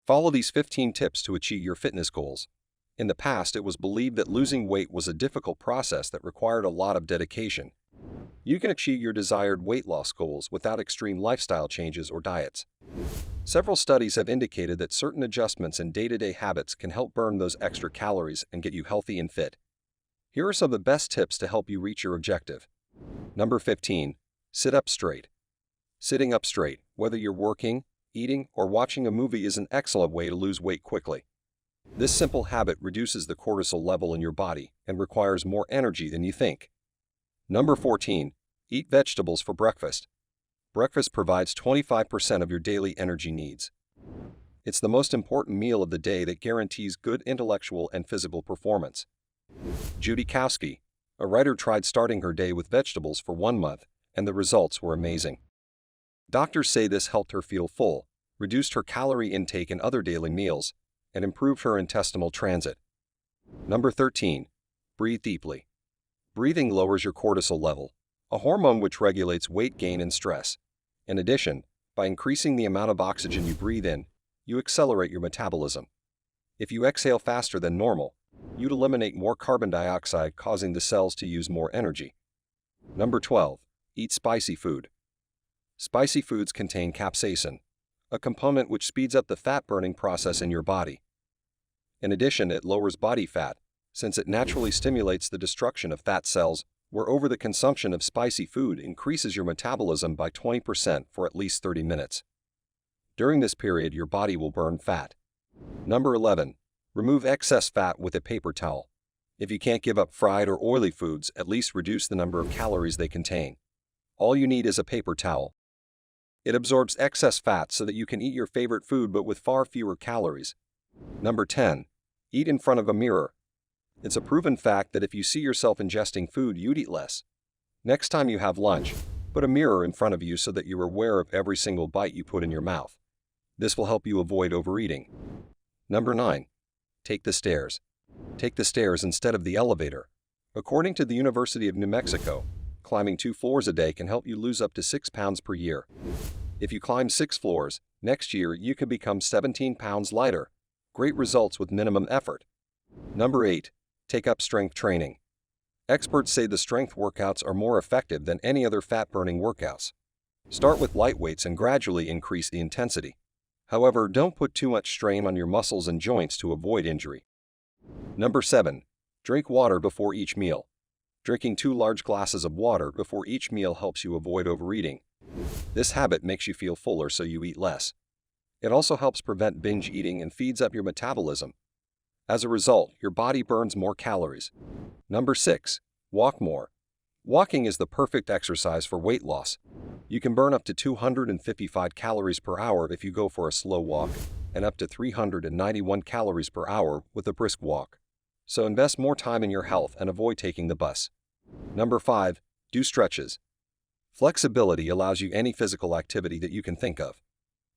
Follow these 15 tips to achieve your fitness goals. In the past, it was believed that losing weight was a difficult process that required a lot of dedication. You can achieve your desired weight loss goals without extreme lifestyle changes or diets. Several studies have indicated that certain adjustments in day-to-day habits can help burn those extra calories and get you healthy and fit. Here are some of the best tips to help you reach your objective. Number 15. Sit up straight. Sitting up straight, whether you're working, eating, or watching a movie, is an excellent way to lose weight quickly. This simple habit reduces the cortisol level in your body and requires more energy than you think. Number 14. Eat vegetables for breakfast. Breakfast provides 25% of your daily energy needs. It's the most important meal of the day that guarantees good intellectual and physical performance. Judy Kowski, a writer, tried starting her day with vegetables for 1 month, and the results were amazing. Doctors say this helped her feel full, reduced her calorie intake in other daily meals, and improved her intestinal transit. Number 13. Breathe deeply. Breathing lowers your cortisol level, a hormone which regulates weight gain and stress. In addition, by increasing the amount of oxygen you breathe in, you accelerate your metabolism. If you exhale faster than normal, you'd eliminate more carbon dioxide, causing the cells to use more energy. Number 12. Eat spicy food. Spicy foods contain capsaicin, a component which speeds up the fat-burning process in your body. In addition, it lowers body fat, since it naturally stimulates the destruction of fat cells, where the consumption of spicy food increases your metabolism by 20% for at least 30 minutes. During this period, your body will burn fat. Number 11. Remove excess fat with a paper towel. If you can't give up fried or oily foods, at least reduce the number of calories they contain. All you need is a paper towel. It absorbs excess fat so that you can eat your favorite food but with far fewer calories. Number 10. Eat in front of a mirror. It's a proven fact that if you see yourself ingesting food, you'd eat less. Next time you have lunch, put a mirror in front of you so that you're aware of every single bite you put in your mouth. This will help you avoid overeating. Number 9. Take the stairs. Take the stairs instead of the elevator. According to the University of New Mexico, climbing 2 floors a day can help you lose up to 6 pounds per year. If you climb 6 floors, next year you can become 17 pounds lighter. Great results with minimum effort. Number 8. Take up strength training. Experts say the strength workouts are more effective than any other fat-burning workouts. Start with light weights and gradually increase the intensity. However, don't put too much strain on your muscles and joints to avoid injury. Number 7. Drink water before each meal. Drinking 2 large glasses of water before each meal helps you avoid overeating. This habit makes you feel fuller, so you eat less. It also helps prevent binge eating and feeds up your metabolism. As a result, your body burns more calories. Number 6. Walk more. Walking is the perfect exercise for weight loss. You can burn up to 255 calories per hour if you go for a slow walk, and up to 391 calories per hour with a brisk walk. So invest more time in your health and avoid taking the bus. Number 5. Do stretches. Flexibility allows you any physical activity that you can think of.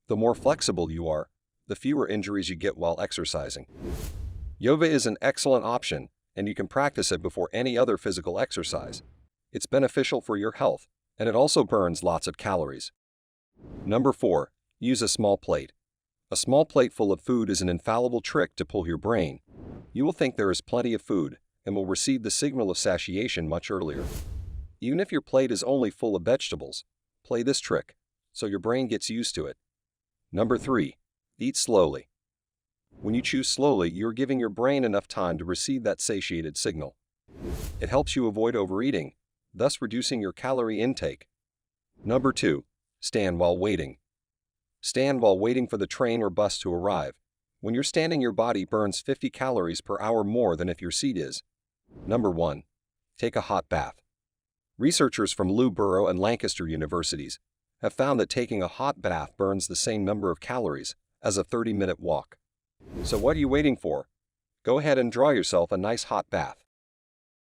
The more flexible you are, the fewer injuries you get while exercising. Yoga is an excellent option, and you can practice it before any other physical exercise. It's beneficial for your health, and it also burns lots of calories. Number 4. Use a small plate. A small plate full of food is an infallible trick to pull your brain. You will think there is plenty of food, and will receive the signal of satiation much earlier. Even if your plate is only full of vegetables, play this trick, so your brain gets used to it. Number 3. Eat slowly. When you chew slowly, you're giving your brain enough time to receive that satiated signal. It helps you avoid overeating, thus reducing your calorie intake. Number 2. Stand while waiting. Stand while waiting for the train or bus to arrive. When you're standing, your body burns 50 calories per hour more than if your seat is. Number 1. Take a hot bath. Researchers from Loughborough and Lancaster universities have found that taking a hot bath burns the same number of calories as a 30-minute walk. So what are you waiting for? Go ahead and draw yourself a nice hot bath.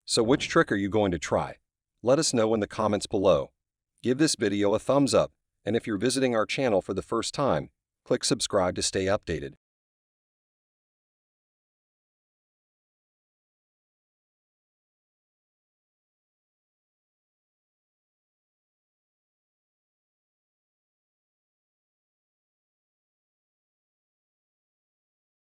So which trick are you going to try? Let us know in the comments below. Give this video a thumbs up, and if you're visiting our channel for the first time, click subscribe to stay updated.